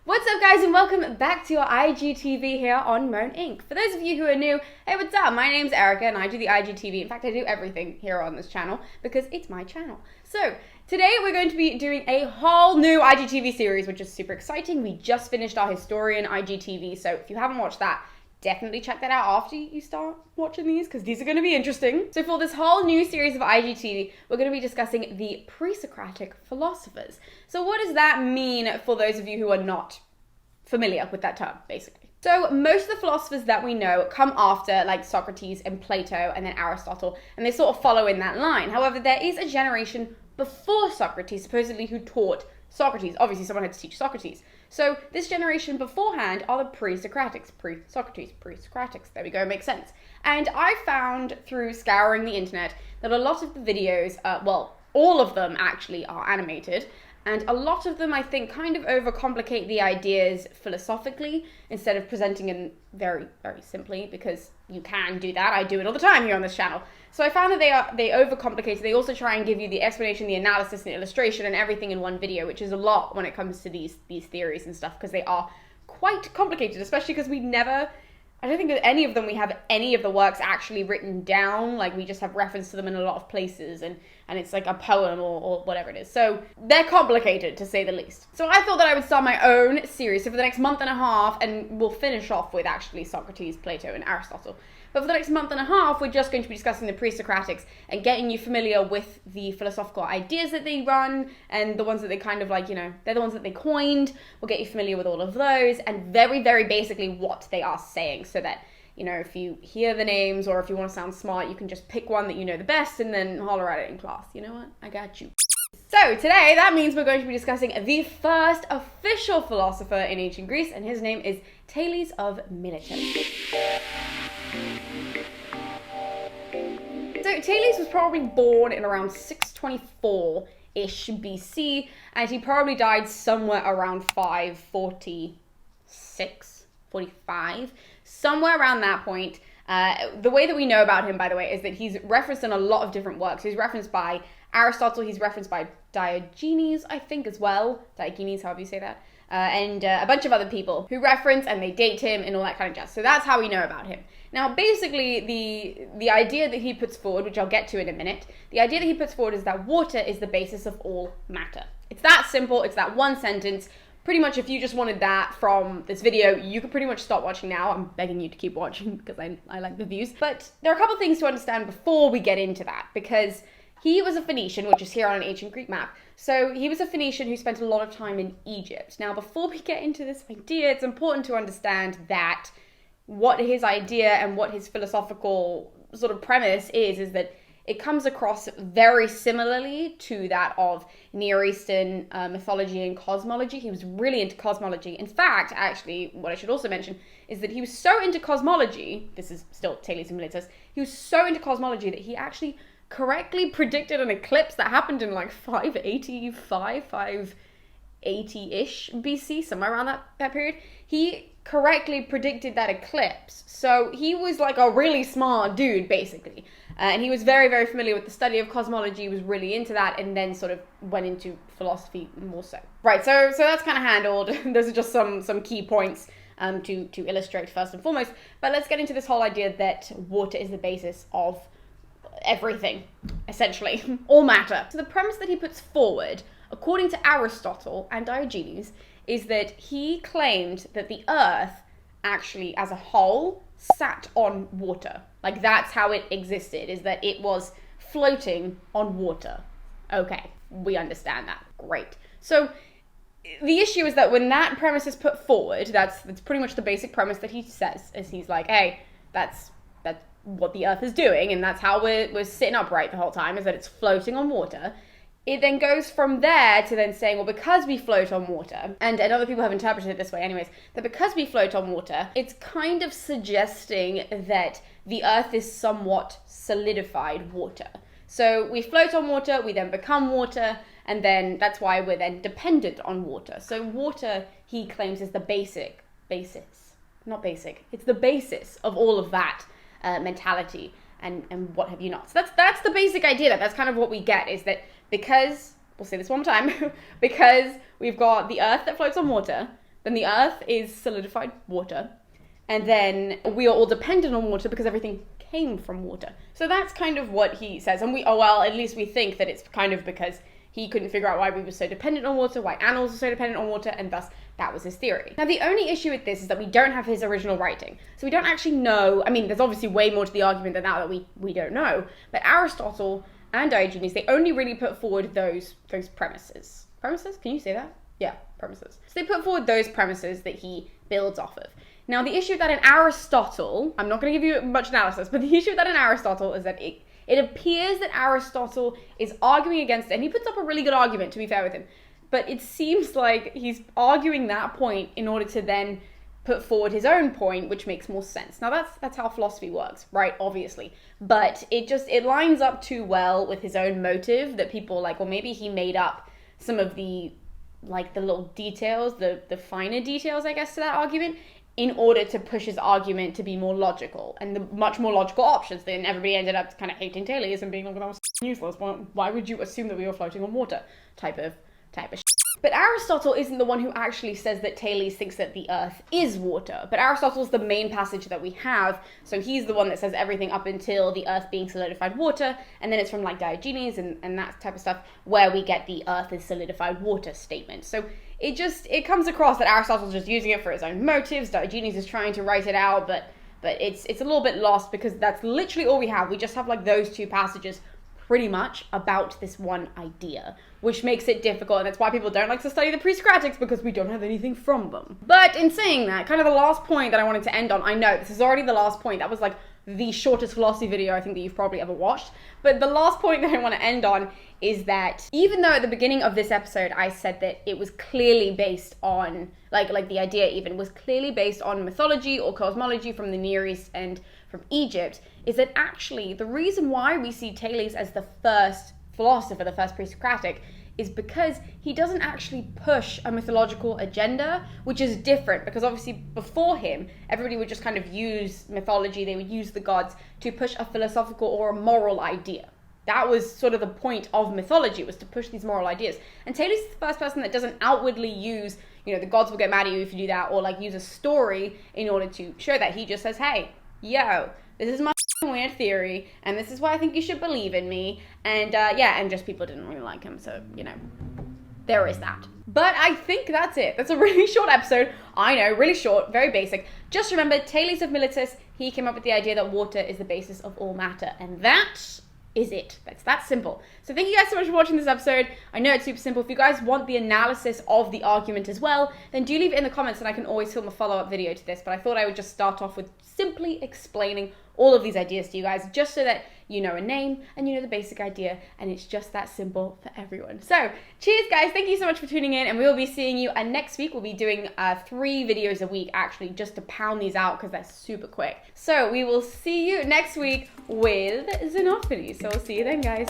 What's up guys and welcome back to your IGTV here on Moan Inc. For those of you who are new, hey what's up, my name's Erica and I do the IGTV. In fact, I do everything here on this channel because it's my channel. So today we're going to be doing a whole new IGTV series, which is super exciting. We just finished our Historian IGTV, so if you haven't watched that, definitely check that out after you start watching these because these are going to be interesting. So for this whole new series of IGTV, we're going to be discussing the pre-Socratic philosophers. So what does that mean for those of you who are not familiar with that term, basically? So most of the philosophers that we know come after like Socrates and Plato and then Aristotle, and they sort of follow in that line. However, there is a generation before Socrates, supposedly, who taught Socrates. Obviously, someone had to teach Socrates. So this generation beforehand are the pre-Socratics, pre-Socrates, pre-Socratics. There we go, makes sense. And I found through scouring the internet that a lot of the videos, well, all of them actually are animated. And a lot of them, I think, kind of overcomplicate the ideas philosophically instead of presenting them very, very simply, because you can do that. I do it all the time here on this channel. So I found that they overcomplicate. They also try and give you the explanation, the analysis, and the illustration, and everything in one video, which is a lot when it comes to these theories and stuff, because they are quite complicated, especially because I don't think that any of them we have any of the works actually written down. Like, we just have reference to them in a lot of places, and it's like a poem or whatever it is. So they're complicated, to say the least. So I thought that I would start my own series. So for the next month and a half, and we'll finish off with actually Socrates, Plato, and Aristotle. But for the next month and a half, we're just going to be discussing the pre-Socratics and getting you familiar with the philosophical ideas that they run and the ones that they kind of like, they're the ones that they coined. We'll get you familiar with all of those and very, very basically what they are saying, so that, if you hear the names or if you want to sound smart, you can just pick one that you know the best and then holler at it in class. You know what? I got you. So today, that means we're going to be discussing the first official philosopher in ancient Greece, and his name is Thales of Miletus. So Thales was probably born in around 624-ish BC, and he probably died somewhere around 546, 45, somewhere around that point. The way that we know about him, by the way, is that he's referenced in a lot of different works. He's referenced by Aristotle, he's referenced by Diogenes, I think, as well. Diogenes, however you say that. And a bunch of other people who reference and they date him and all that kind of jazz. So that's how we know about him. Now, basically, the idea that he puts forward, which I'll get to in a minute, the idea that he puts forward is that water is the basis of all matter. It's that simple. It's that one sentence. Pretty much, if you just wanted that from this video, you could pretty much stop watching now. I'm begging you to keep watching because I like the views. But there are a couple things to understand before we get into that, because he was a Phoenician, which is here on an ancient Greek map. So he was a Phoenician who spent a lot of time in Egypt. Now, before we get into this idea, it's important to understand that what his idea and what his philosophical sort of premise is that it comes across very similarly to that of Near Eastern mythology and cosmology. He was really into cosmology. In fact, actually, what I should also mention is that he was so into cosmology, this is still Thales of Miletus, he was so into cosmology that he actually correctly predicted an eclipse that happened in like 580-ish BC, somewhere around that period. He correctly predicted that eclipse. So he was like a really smart dude, basically. And he was very, very familiar with the study of cosmology, was really into that, and then sort of went into philosophy more so. Right, so that's kind of handled. Those are just some key points to illustrate first and foremost. But let's get into this whole idea that water is the basis of everything, essentially, all matter. So the premise that he puts forward, according to Aristotle and Diogenes, is that he claimed that the earth actually as a whole sat on water. Like, that's how it existed, is that it was floating on water. Okay, we understand that. Great. So the issue is that when that premise is put forward, that's pretty much the basic premise that he says, is he's like, hey, that's what the earth is doing, and that's how we're sitting upright the whole time, is that it's floating on water. It then goes from there to then saying, well, because we float on water, and other people have interpreted it this way anyways, that because we float on water, it's kind of suggesting that the earth is somewhat solidified water. So we float on water, we then become water, and then that's why we're then dependent on water. So water, he claims, is the it's the basis of all of that mentality and what have you not. So that's the basic idea. That's kind of what we get, is that because, we'll say this one more time, because we've got the earth that floats on water, then the Earth is solidified water, and then we are all dependent on water because everything came from water. So that's kind of what he says, and at least we think that it's kind of because he couldn't figure out why we were so dependent on water, why animals are so dependent on water, and thus that was his theory. Now, the only issue with this is that we don't have his original writing. So we don't actually know, I mean, there's obviously way more to the argument than that we don't know, but Aristotle and Diogenes, they only really put forward those premises. Premises? Can you say that? Yeah, premises. So they put forward those premises that he builds off of. Now, the issue that in Aristotle, I'm not going to give you much analysis, but the issue that in Aristotle is that it appears that Aristotle is arguing against it, and he puts up a really good argument, to be fair with him, but it seems like he's arguing that point in order to then put forward his own point, which makes more sense. Now, that's how philosophy works, right? Obviously. But it lines up too well with his own motive that people are like, well, maybe he made up some of the little details, the finer details, I guess, to that argument, in order to push his argument to be more logical and the much more logical options. Then everybody ended up kind of hating Thales and being like, that was useless. Why would you assume that we were floating on water? Type of shit. But Aristotle isn't the one who actually says that Thales thinks that the Earth is water. But Aristotle's the main passage that we have. So he's the one that says everything up until the Earth being solidified water. And then it's from like Diogenes and that type of stuff where we get the Earth is solidified water statement. So it comes across that Aristotle's just using it for his own motives. Diogenes is trying to write it out, but it's a little bit lost because that's literally all we have. We just have like those two passages pretty much about this one idea, which makes it difficult, and that's why people don't like to study the pre-Socratics, because we don't have anything from them. But in saying that, kind of the last point that I wanted to end on, I know this is already the last point, that was like the shortest philosophy video I think that you've probably ever watched, but the last point that I want to end on is that even though at the beginning of this episode I said that it was clearly based on, like the idea even was clearly based on mythology or cosmology from the Near East and from Egypt, is that actually the reason why we see Thales as the first philosopher, the first pre-Socratic, is because he doesn't actually push a mythological agenda, which is different because obviously before him, everybody would just kind of use mythology, they would use the gods to push a philosophical or a moral idea. That was sort of the point of mythology, was to push these moral ideas. And Thales is the first person that doesn't outwardly use, the gods will get mad at you if you do that, or like use a story in order to show that. He just says, hey, yo, this is my weird theory, and this is why I think you should believe in me, and and just people didn't really like him, so, there is that. But I think that's it. That's a really short episode. I know, really short, very basic. Just remember, Thales of Miletus, he came up with the idea that water is the basis of all matter, and that is it. That's that simple. So thank you guys so much for watching this episode. I know it's super simple. If you guys want the analysis of the argument as well, then do leave it in the comments and I can always film a follow-up video to this. But I thought I would just start off with simply explaining all of these ideas to you guys, just so that you know a name and you know the basic idea, and it's just that simple for everyone. So cheers guys, thank you so much for tuning in, and we will be seeing you next week. We'll be doing 3 videos a week actually, just to pound these out because they're super quick. So we will see you next week with Xenophanes. So we'll see you then guys.